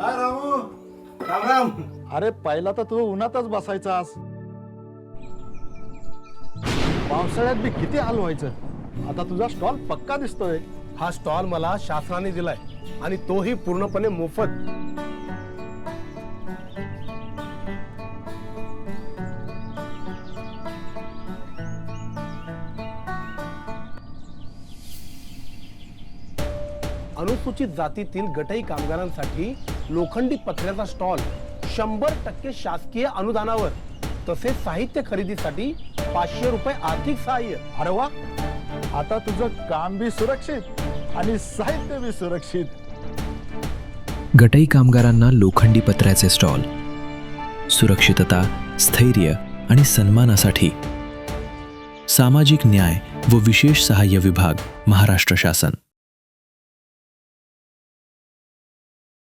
काय रामू, राम राम. अरे पहिला तर तू उन्हातच बसायचास. पावसाळ्यात बी किती हाल व्हायचं. आता तुझा स्टॉल पक्का दिसतोय. हा स्टॉल मला शासनाने दिलाय आणि तोही पूर्णपणे मोफत. अनुसूचित जातीतील गटई कामगारांसाठी लोखंडी पत्र्याचा स्टॉल 100% शासकीय अनुदानावर, तसेच साहित्य खरेदीसाठी 500 रुपये आर्थिक सहाय्य. अरे वा, आता तुझं काम बी सुरक्षित आणि साहित्य बी सुरक्षित. गटई कामगारांना लोखंडी पत्र्याचे स्टॉल, सुरक्षितता, स्थैर्य आणि सन्मानासाठी. सामाजिक न्याय व विशेष सहाय्य विभाग, महाराष्ट्र शासन.